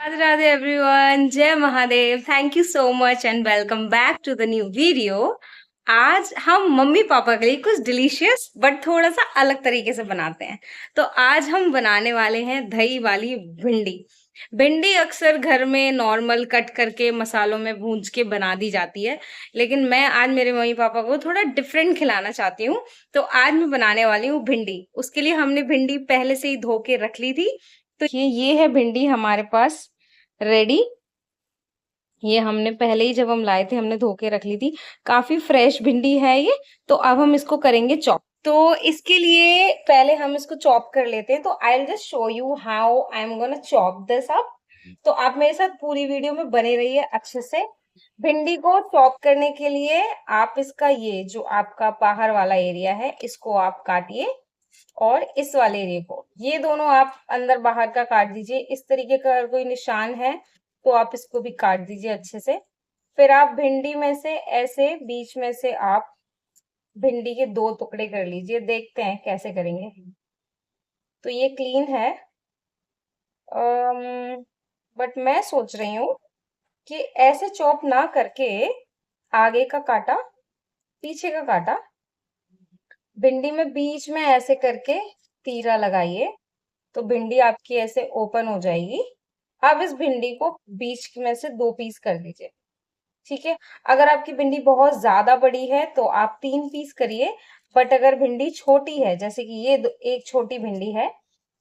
Radhe Radhe everyone, जय Mahadev. Thank you so much and welcome back to the new video. आज हम mummy papa के लिए कुछ डिलीशियस बट थोड़ा सा अलग तरीके से बनाते हैं। तो आज हम बनाने वाले हैं दही वाली भिंडी। भिंडी अक्सर घर में नॉर्मल कट करके मसालों में भूंज के बना दी जाती है, लेकिन मैं आज मेरे मम्मी पापा को थोड़ा डिफरेंट खिलाना चाहती हूँ। तो आज मैं बनाने वाली हूँ भिंडी। उसके लिए हमने भिंडी पहले से ही धो के रख ली थी। तो ये है भिंडी हमारे पास रेडी। ये हमने पहले ही जब हम लाए थे हमने धो के रख ली थी। काफी फ्रेश भिंडी है ये। तो अब हम इसको करेंगे चॉप। तो इसके लिए पहले हम इसको चॉप कर लेते हैं। तो I will just show you how I am gonna chop this up. तो आप मेरे साथ पूरी वीडियो में बने रहिए अच्छे से। भिंडी को चॉप करने के लिए आप इसका ये जो आपका बाहर वाला एरिया है इसको आप काटिए, और इस वाले एरिया को, ये दोनों आप अंदर बाहर का काट दीजिए। इस तरीके का अगर कोई निशान है तो आप इसको भी काट दीजिए अच्छे से। फिर आप भिंडी में से ऐसे बीच में से आप भिंडी के दो टुकड़े कर लीजिए। देखते हैं कैसे करेंगे। तो ये क्लीन है, बट मैं सोच रही हूँ कि ऐसे चॉप ना करके आगे का काटा पीछे का काटा, भिंडी में बीच में ऐसे करके तीरा लगाइए तो भिंडी आपकी ऐसे ओपन हो जाएगी। अब इस भिंडी को बीच में से दो पीस कर दीजिए। ठीक है। अगर आपकी भिंडी बहुत ज्यादा बड़ी है तो आप तीन पीस करिए, बट अगर भिंडी छोटी है जैसे कि ये एक छोटी भिंडी है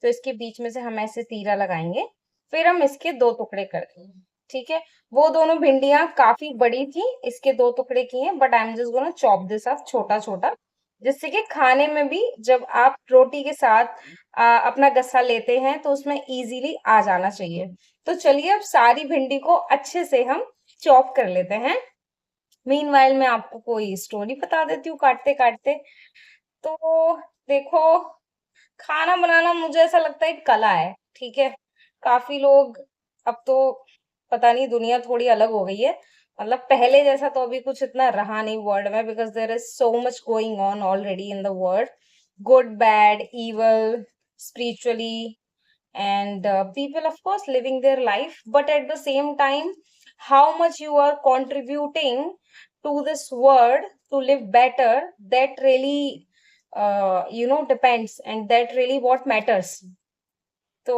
तो इसके बीच में से हम ऐसे तीरा लगाएंगे, फिर हम इसके दो टुकड़े कर देंगे। ठीक है। वो दोनों भिंडियां काफी बड़ी थी, इसके दो टुकड़े किए हैं, but I am just gonna chop this up छोटा छोटा, जिससे कि खाने में भी जब आप रोटी के साथ अपना गस्सा लेते हैं तो उसमें इजीली आ जाना चाहिए। तो चलिए अब सारी भिंडी को अच्छे से हम चॉप कर लेते हैं। मीनवाइल मैं आपको कोई स्टोरी बता देती हूँ काटते काटते। तो देखो, खाना बनाना मुझे ऐसा लगता है एक कला है। ठीक है। काफी लोग, अब तो पता नहीं दुनिया थोड़ी अलग हो गई है, मतलब पहले जैसा तो अभी कुछ इतना रहा नहीं वर्ल्ड में, because there is so much going on already in the world, good bad evil, spiritually, and people of course living their life, but at the same time how much you are contributing to this world to live better, that really depends, and that really what matters. तो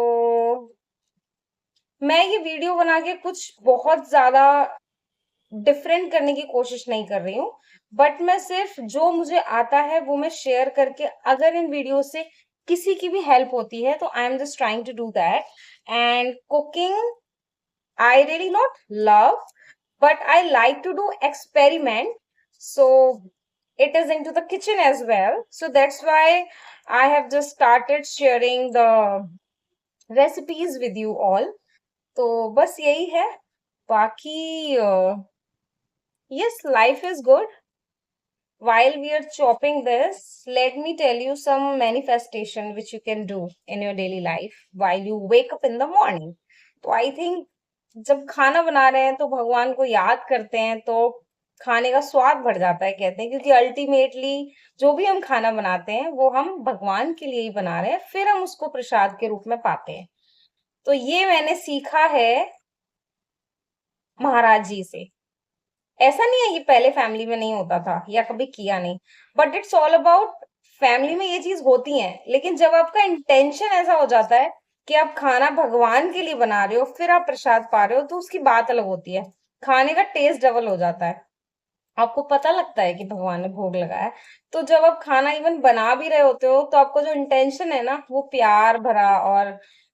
मैं ये video बना के कुछ बहुत ज्यादा different करने की कोशिश नहीं कर रही हूँ, बट मैं सिर्फ जो मुझे आता है वो मैं शेयर करके, अगर इन वीडियो से किसी की भी हेल्प होती है तो I am just trying to do that. And cooking I really not love, but I like to do experiment. So it is into the kitchen as well. So that's why I have just started sharing the recipes with you all. तो बस यही है। बाकी yes, life is good. While we are chopping this, let me tell you some manifestation which you can do in your daily life while you wake up in the morning. तो I think जब खाना बना रहे हैं तो भगवान को याद करते हैं तो खाने का स्वाद बढ़ जाता है, कहते हैं, क्योंकि अल्टीमेटली जो भी हम खाना बनाते हैं वो हम भगवान के लिए ही बना रहे हैं, फिर हम उसको प्रसाद के रूप में पाते हैं। तो ये मैंने सीखा है महाराज जी से। ऐसा नहीं है, ये पहले फैमिली में नहीं होता था या कभी किया नहीं, but it's all about, family में ये चीज होती है, लेकिन जब आपका इंटेंशन ऐसा हो जाता है कि आप खाना भगवान के लिए बना रहे हो फिर आप प्रसाद पा रहे हो तो उसकी बात अलग होती है। खाने का टेस्ट डबल हो जाता है, आपको पता लगता है कि भगवान ने भोग लगाया है। तो जब आप खाना इवन बना भी रहे होते हो तो आपको जो इंटेंशन है ना वो प्यार भरा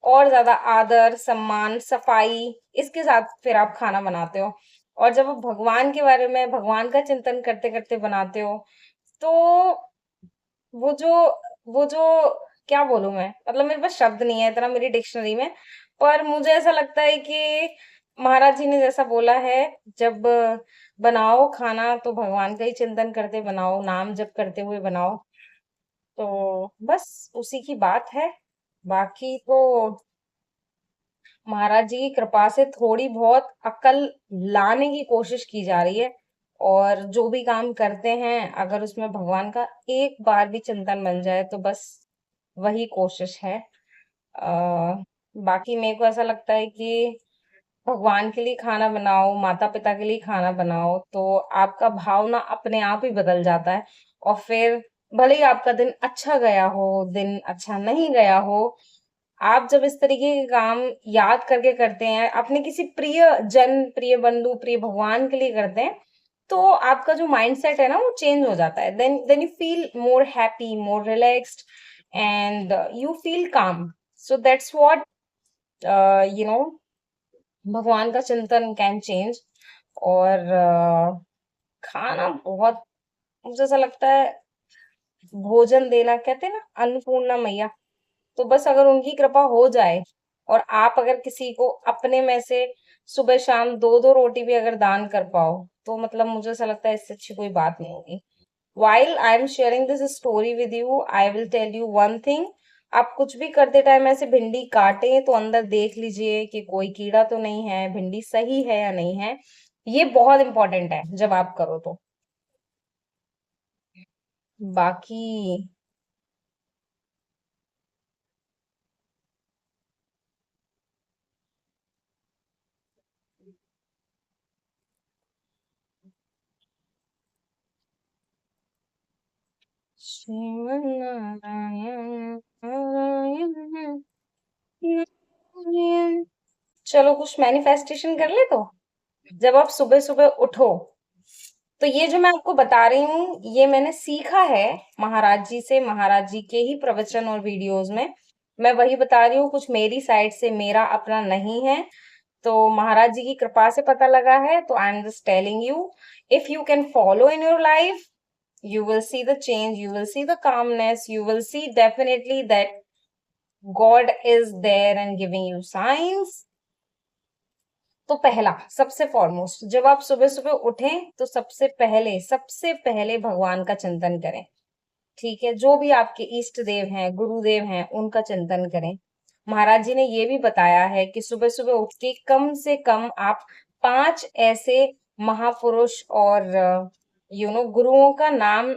और ज्यादा आदर सम्मान सफाई इसके साथ फिर आप खाना बनाते हो। और जब आप भगवान के बारे में भगवान का चिंतन करते करते बनाते हो तो वो जो वो जो क्या बोलूं मैं, मतलब मेरे पास शब्द नहीं है इतना मेरी डिक्शनरी में, पर मुझे ऐसा लगता है कि महाराज जी ने जैसा बोला है, जब बनाओ खाना तो भगवान का ही चिंतन करते बनाओ, नाम जप करते हुए बनाओ। तो बस उसी की बात है। बाकी तो महाराज जी की कृपा से थोड़ी बहुत अकल लाने की कोशिश की जा रही है, और जो भी काम करते हैं अगर उसमें भगवान का एक बार भी चिंतन बन जाए तो बस वही कोशिश है। बाकी मेरे को ऐसा लगता है कि भगवान के लिए खाना बनाओ, माता-पिता के लिए खाना बनाओ, तो आपका भावना अपने आप ही बदल जाता है। और फिर भले ही आपका दिन अच्छा गया हो, दिन अच्छा नहीं गया हो, आप जब इस तरीके के काम याद करके करते हैं, अपने किसी प्रिय जन, प्रिय बंधु, प्रिय भगवान के लिए करते हैं, तो आपका जो माइंडसेट है ना वो चेंज हो जाता है। Then you feel more happy, more relaxed and you feel calm. So that's what you know भगवान का चिंतन कैन चेंज। और खाना बहुत, मुझे ऐसा लगता है, भोजन देना कहते हैं ना, अन्नपूर्णा मैया। तो बस अगर उनकी कृपा हो जाए और आप अगर किसी को अपने में से सुबह शाम दो दो रोटी भी अगर दान कर पाओ, तो मतलब मुझे ऐसा लगता है इससे अच्छी कोई बात नहीं होगी। While I am sharing this story with you, I will tell you one thing. आप कुछ भी करते टाइम ऐसे भिंडी काटें तो अंदर देख लीजिए कि कोई कीड़ा तो नहीं है, भिंडी सही है या नहीं है। ये बहुत इंपॉर्टेंट है जब आप करो तो। बाकी श्रीमन नारायण नारायण नारायण। चलो कुछ मैनिफेस्टेशन कर ले तो। जब आप सुबह सुबह उठो, तो ये जो मैं आपको बता रही हूँ, ये मैंने सीखा है महाराज जी से, महाराज जी के ही प्रवचन और वीडियोस में। मैं वही बता रही हूँ, कुछ मेरी साइड से, मेरा अपना नहीं है। तो महाराज जी की कृपा से पता लगा है, तो I am just telling you, if you can follow in your life, you will see the change, you will see the calmness, you will see definitely that God is there and giving you signs. तो पहला, सबसे foremost, जब आप सुबह सुबह उठें तो सबसे पहले भगवान का चिंतन करें। ठीक है, जो भी आपके इष्ट देव हैं, गुरुदेव हैं, उनका चिंतन करें। महाराज जी ने ये भी बताया है कि सुबह सुबह उठ के कम से कम आप 5 ऐसे महापुरुष और गुरुओं का नाम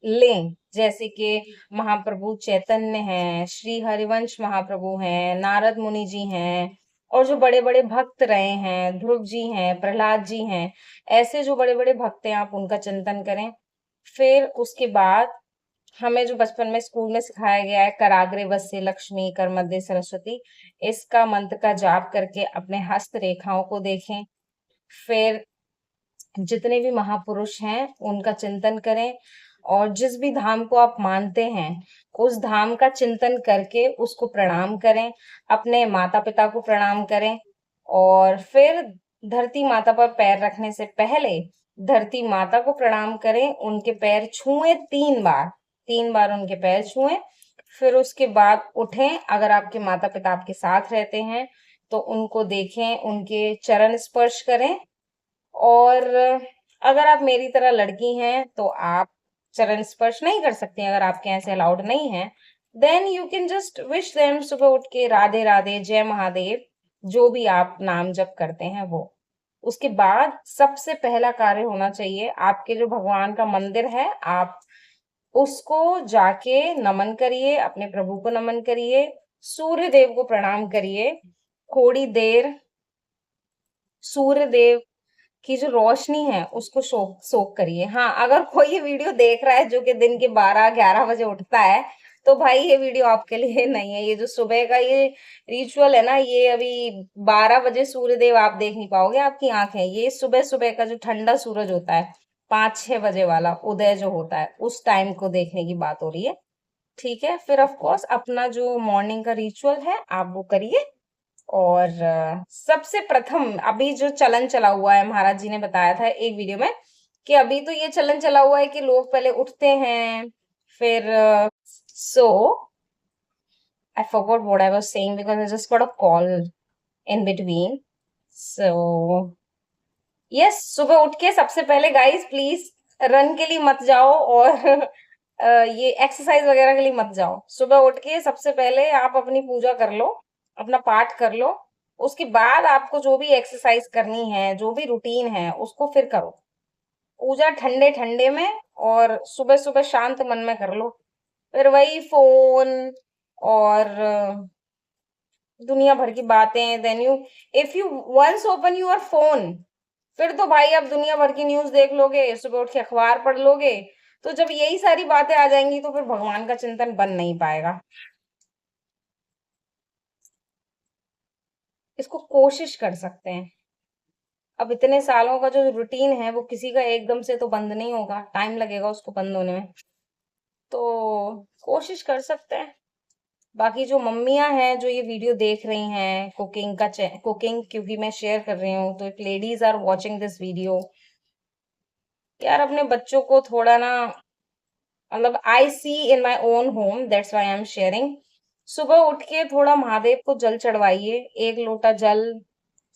लें, जैसे कि महाप्रभु चैतन्य हैं, श्री हरिवंश महाप्रभु हैं, नारद मुनि जी हैं, और जो बड़े बड़े भक्त रहे हैं, ध्रुव जी हैं, प्रहलाद जी हैं, ऐसे जो बड़े बड़े भक्त हैं, आप उनका चिंतन करें। फिर उसके बाद हमें जो बचपन में स्कूल में सिखाया गया है, कराग्रे वस्य लक्ष्मी कर मध्य सरस्वती, इसका मंत्र का जाप करके अपने हस्त रेखाओं को देखें। फिर जितने भी महापुरुष हैं उनका चिंतन करें, और जिस भी धाम को आप मानते हैं उस धाम का चिंतन करके उसको प्रणाम करें, अपने माता पिता को प्रणाम करें। और फिर धरती माता पर पैर रखने से पहले धरती माता को प्रणाम करें, उनके पैर छुएं 3 बार, 3 बार उनके पैर छुएं। फिर उसके बाद उठें, अगर आपके माता पिता आपके साथ रहते हैं तो उनको देखें, उनके चरण स्पर्श करें। और अगर आप मेरी तरह लड़की हैं तो आप चरण स्पर्श नहीं कर सकती, अगर आपके यहाँ से अलाउड नहीं है, then you can just wish them सुबह उठ के राधे राधे, जय महादेव, जो भी आप नाम जप करते हैं वो। उसके बाद सबसे पहला कार्य होना चाहिए, आपके जो भगवान का मंदिर है, आप उसको जाके नमन करिए, अपने प्रभु को नमन करिए, सूर्य देव को प्रणाम करिए, थोड़ी देर सूर्य देव की जो रोशनी है उसको सोख सोख करिए। हाँ, अगर कोई ये वीडियो देख रहा है जो कि दिन के 12-11 बजे उठता है, तो भाई ये वीडियो आपके लिए नहीं है। ये जो सुबह का ये रिचुअल है ना, ये अभी 12 बजे सूर्य देव आप देख नहीं पाओगे, आपकी आंखें, ये सुबह सुबह का जो ठंडा सूरज होता है, 5-6 बजे वाला उदय जो होता है, उस टाइम को देखने की बात हो रही है। ठीक है, फिर ऑफ कोर्स अपना जो मॉर्निंग का रिचुअल है आप वो करिए। और सबसे प्रथम अभी जो चलन चला हुआ है, महाराज जी ने बताया था एक वीडियो में कि अभी तो ये चलन चला हुआ है कि लोग पहले उठते हैं, फिर so I forgot what I was saying because I just got a call in between. So yes, सुबह उठ के सबसे पहले गाइस प्लीज रन के लिए मत जाओ, और ये एक्सरसाइज वगैरह के लिए मत जाओ। सुबह उठ के सबसे पहले आप अपनी पूजा कर लो, अपना पाठ कर लो। उसके बाद आपको जो भी एक्सरसाइज करनी है, जो भी रूटीन है, उसको फिर करो। पूजा ठंडे ठंडे में और सुबह सुबह शांत मन में कर लो। फिर वही फोन और दुनिया भर की बातें, then you if you once open your phone, फिर तो भाई आप दुनिया भर की न्यूज़ देख लोगे, सुबह उठ के अखबार पढ़ लोगे, तो जब यही सारी बातें आ जाएँगी तो फिर भगवान का चिंतन बन नहीं पाएगा। इसको कोशिश कर सकते हैं। अब इतने सालों का जो रूटीन है वो किसी का एकदम से तो बंद नहीं होगा, टाइम लगेगा उसको बंद होने में। तो कोशिश कर सकते हैं। बाकी जो मम्मियाँ हैं जो ये वीडियो देख रही हैं कुकिंग क्योंकि मैं शेयर कर रही हूँ, तो if ladies are watching this video, यार अपने बच्चों को थोड़ा ना, मतलब I see in my own home, that's why I am sharing. सुबह उठ के थोड़ा महादेव को जल चढ़वाइए, एक लोटा जल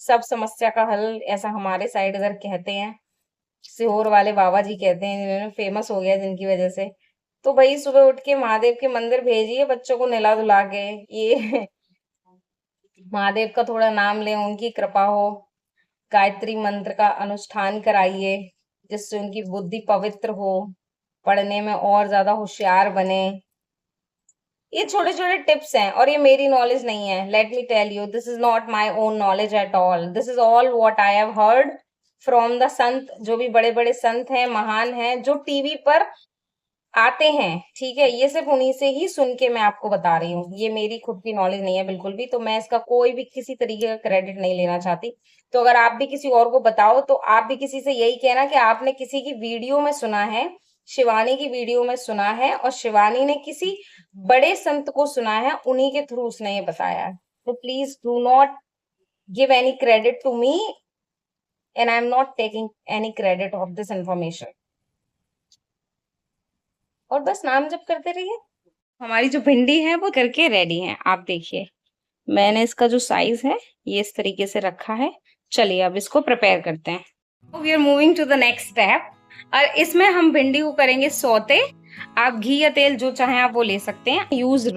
सब समस्या का हल, ऐसा हमारे साइड इधर कहते हैं। सीहोर वाले बाबा जी कहते हैं, जिन्होंने फेमस हो गया जिनकी वजह से। तो भाई सुबह उठ के महादेव के मंदिर भेजिए बच्चों को नहला धुला के, ये महादेव का थोड़ा नाम लें, उनकी कृपा हो। गायत्री मंत्र का अनुष्ठान कराइए, जिससे उनकी बुद्धि पवित्र हो, पढ़ने में और ज्यादा होशियार बने। ये छोटे छोटे टिप्स हैं और ये मेरी नॉलेज नहीं है। Let me tell you, this is not my own knowledge at all, this is all what I have heard from the sant, जो भी बड़े बड़े संत हैं, महान हैं, जो टीवी पर आते हैं, ठीक है। ये सिर्फ उन्हीं से ही सुन के मैं आपको बता रही हूँ, ये मेरी खुद की नॉलेज नहीं है बिल्कुल भी, तो मैं इसका कोई भी किसी तरीके का क्रेडिट नहीं लेना चाहती। तो अगर आप भी किसी और को बताओ तो आप भी किसी से यही कहना कि आपने किसी की वीडियो में सुना है, शिवानी की वीडियो में सुना है, और शिवानी ने किसी बड़े संत को सुना है, उन्हीं के थ्रू उसने ये बताया है। तो please do not give any credit to me, and I am not taking any credit of this information. और बस नाम जप करते रहिए। हमारी जो भिंडी है वो करके रेडी है, आप देखिए। मैंने इसका जो साइज है ये इस तरीके से रखा है। चलिए अब इसको प्रिपेयर करते हैं। We are moving to the next step, और इसमें हम भिंडी को करेंगे सौते। आप घी या तेल जो चाहें आप वो ले सकते हैं। Use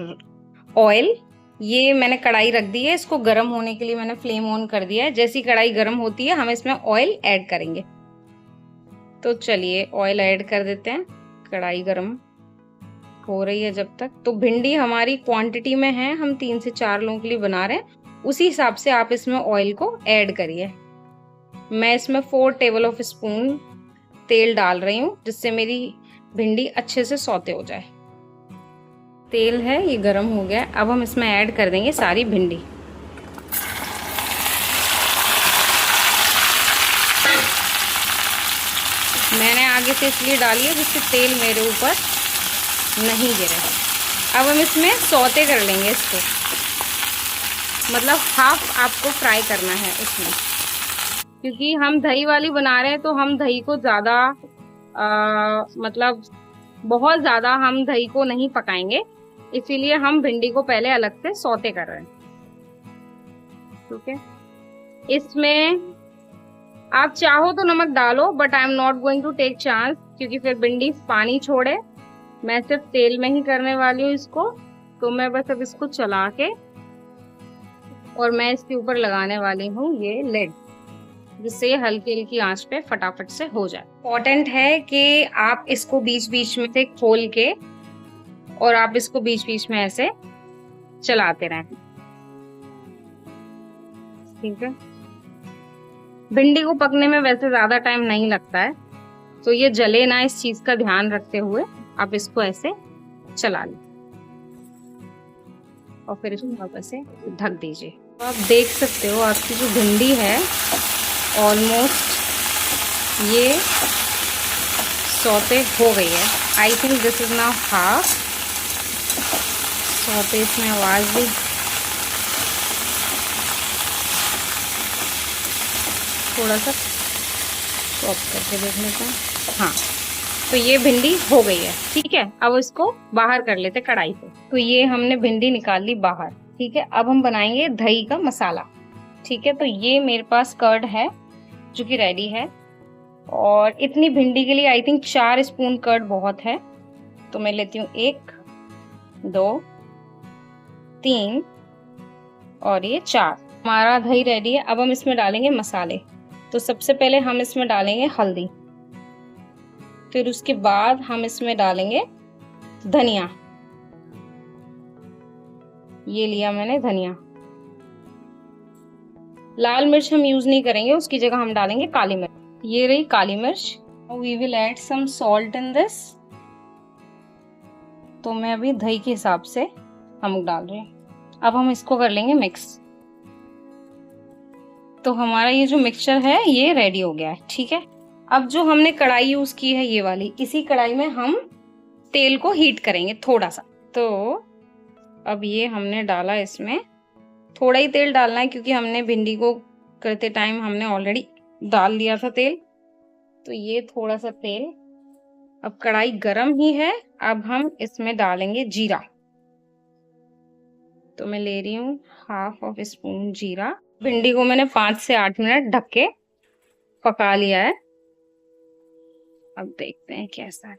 oil. ये मैंने कढ़ाई रख दी है, इसको गर्म होने के लिए मैंने फ्लेम ऑन कर दिया है। जैसी कढ़ाई गर्म होती है हम इसमें ऑयल ऐड करेंगे। तो चलिए ऑयल ऐड कर देते हैं। कढ़ाई गर्म हो रही है जब तक, तो भिंडी हमारी क्वांटिटी में है, हम 3 से 4 लोगों के लिए बना रहे हैं, उसी हिसाब से आप इसमें ऑयल को ऐड करिए। मैं इसमें 4 टेबल ऑफ स्पून तेल डाल रही हूँ, जिससे मेरी भिंडी अच्छे से सौते हो जाए। तेल है ये गर्म हो गया, अब हम इसमें ऐड कर देंगे सारी भिंडी। मैंने आगे से इसलिए डाली है जिससे तेल मेरे ऊपर नहीं गिरे। अब हम इसमें सौते कर लेंगे इसको, मतलब हाफ आपको फ्राई करना है उसमें, क्योंकि हम दही वाली बना रहे हैं तो हम दही को ज़्यादा मतलब बहुत ज़्यादा हम दही को नहीं पकाएंगे, इसीलिए हम भिंडी को पहले अलग से सौते कर रहे हैं। ठीक है, इसमें आप चाहो तो नमक डालो, but I am not going to take chance, क्योंकि फिर भिंडी पानी छोड़े। मैं सिर्फ तेल में ही करने वाली हूँ इसको, तो मैं बस अब इसको चला के और मैं इसके ऊपर लगाने वाली हूँ ये लिड, जिससे हल्की हल्की आंच पे फटाफट से हो जाए। इम्पोर्टेंट है कि आप इसको बीच बीच में से खोल के और आप इसको बीच बीच में ऐसे चलाते रहें। ठीक है, भिंडी को पकने में वैसे ज्यादा टाइम नहीं लगता है, तो ये जले ना, इस चीज का ध्यान रखते हुए आप इसको ऐसे चला लें और फिर इसको वापस से ढक दीजिए। तो आप देख सकते हो आपकी जो भिंडी है ऑलमोस्ट ये सौते हो गई है। I think this is now half saute. इसमें आवाज भी थोड़ा सा चॉप करके देखने का। हाँ, तो ये भिंडी हो गई है। ठीक है, अब इसको बाहर कर लेते कढ़ाई से। तो ये हमने भिंडी निकाल ली बाहर। ठीक है, अब हम बनाएंगे दही का मसाला। ठीक है, तो ये मेरे पास कर्ड है जो कि रेडी है, और इतनी भिंडी के लिए आई थिंक 4 स्पून कर्ड बहुत है। तो मैं लेती हूँ 1 2 3 और ये 4। हमारा दही रेडी है। अब हम इसमें डालेंगे मसाले। तो सबसे पहले हम इसमें डालेंगे हल्दी, फिर उसके बाद हम इसमें डालेंगे धनिया। ये लिया मैंने धनिया, लाल मिर्च हम यूज नहीं करेंगे, उसकी जगह हम डालेंगे काली मिर्च। ये रही काली मिर्च। We will add some salt in this. तो मैं अभी दही के हिसाब से नमक डाल रही हूँ। अब हम इसको कर लेंगे मिक्स। तो हमारा ये जो मिक्सचर है ये रेडी हो गया है, ठीक है। अब जो हमने कढ़ाई यूज की है ये वाली, इसी कढ़ाई में हम तेल को हीट करेंगे थोड़ा सा। तो अब ये हमने डाला, इसमें थोड़ा ही तेल डालना है क्योंकि हमने भिंडी को करते टाइम हमने ऑलरेडी डाल दिया था तेल। तो ये थोड़ा सा तेल। अब कढ़ाई गरम ही है, अब हम इसमें डालेंगे जीरा। तो मैं ले रही हूँ हाफ ऑफ स्पून जीरा। भिंडी को मैंने 5 से 8 मिनट ढक के पका लिया है। अब देखते हैं कैसा है।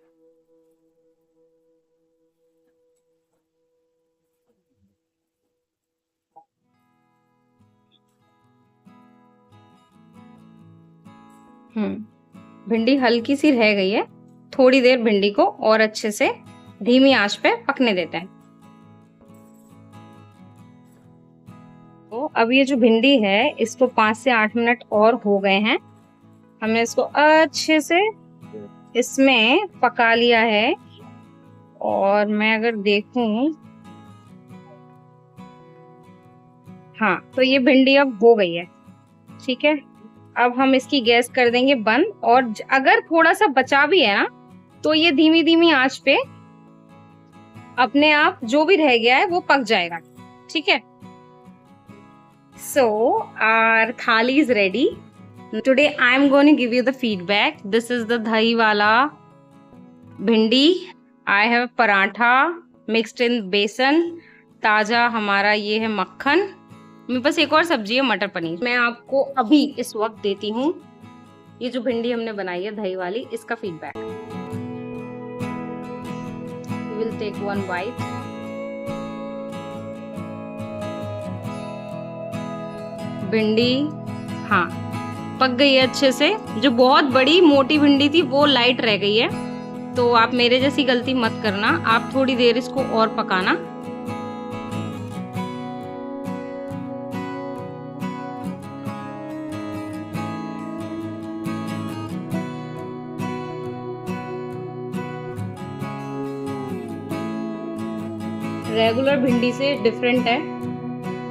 भिंडी हल्की सी रह गई है, थोड़ी देर भिंडी को और अच्छे से धीमी आंच पे पकने देते हैं। तो अब ये जो भिंडी है इसको 5 से 8 मिनट और हो गए हैं। हमने इसको अच्छे से इसमें पका लिया है। और मैं अगर देखूं, हाँ, तो ये भिंडी अब हो गई है, ठीक है। अब हम इसकी गैस कर देंगे बंद। और अगर थोड़ा सा बचा भी है ना, तो ये धीमी धीमी आंच पे अपने आप जो भी रह गया है वो पक जाएगा, ठीक है। So our thali is ready. Today I am going to give you the feedback. This is the dahi wala भिंडी। I have paratha mixed in बेसन। ताजा हमारा ये है मक्खन। मेरे पास एक और सब्जी है मटर पनीर। मैं आपको अभी इस वक्त देती हूँ ये जो भिंडी हमने बनाई है दही वाली, इसका feedback. We will take one bite. भिंडी हाँ पक गई है अच्छे से। जो बहुत बड़ी मोटी भिंडी थी वो लाइट रह गई है। तो आप मेरे जैसी गलती मत करना, आप थोड़ी देर इसको और पकाना। रेगुलर भिंडी से डिफरेंट है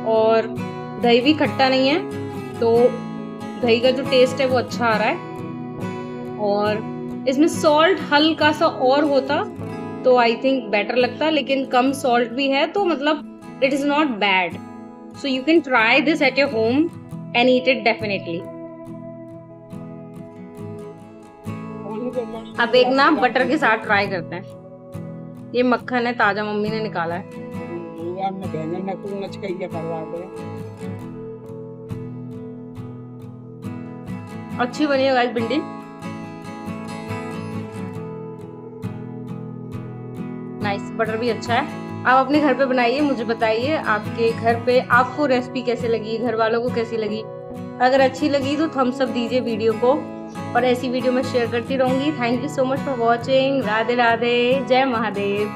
और दही भी खट्टा नहीं है, तो दही का जो टेस्ट है वो अच्छा आ रहा है। और इसमें सॉल्ट हल्का सा और होता तो आई थिंक बेटर लगता, लेकिन कम सॉल्ट भी है तो मतलब it is not bad. So you can try this at your home and eat it definitely. अब एक ना बटर के साथ ट्राई करते हैं। ये मक्खन है, ताजा मम्मी ने निकाला है। अच्छी बनी है गाइस भिंडी। नाइस, बटर भी अच्छा है। आप अपने घर पे बनाइए, मुझे बताइए आपके घर पे आपको रेसिपी कैसे लगी, घर वालों को कैसी लगी। अगर अच्छी लगी तो थम्स अप दीजिए वीडियो को, और ऐसी वीडियो मैं शेयर करती रहूंगी। Thank you so much for watching. Radhe Radhe, जय महादेव।